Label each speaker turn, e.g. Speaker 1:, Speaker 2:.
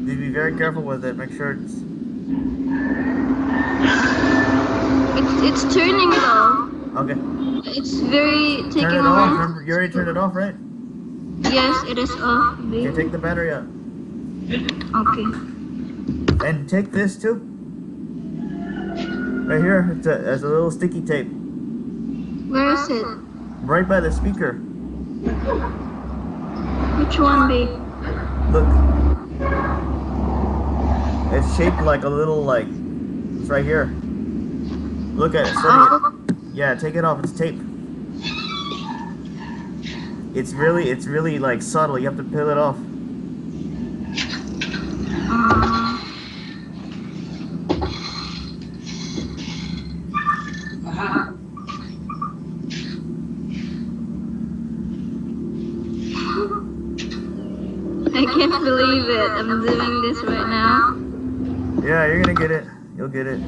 Speaker 1: You be very careful with it. Make sure it's.
Speaker 2: It's turning though.
Speaker 1: Okay.
Speaker 2: It's very
Speaker 1: Turn
Speaker 2: taking
Speaker 1: it
Speaker 2: a
Speaker 1: off.
Speaker 2: long.
Speaker 1: Remember, you already turned it off, right?
Speaker 2: Yes, it is off.
Speaker 1: Okay, take the battery out.
Speaker 2: Okay.
Speaker 1: And take this too. Right here. It's a little sticky tape.
Speaker 2: Where is it?
Speaker 1: Right by the speaker.
Speaker 2: Which one, babe?
Speaker 1: Look. It's shaped like a little like. It's right here. Look at it. Study it.
Speaker 2: Oh.
Speaker 1: Yeah, take it off. It's tape. It's really like subtle. You have to peel it off.
Speaker 2: I can't believe it. I'm doing this right now.
Speaker 1: Yeah, you're gonna get it. You'll get it.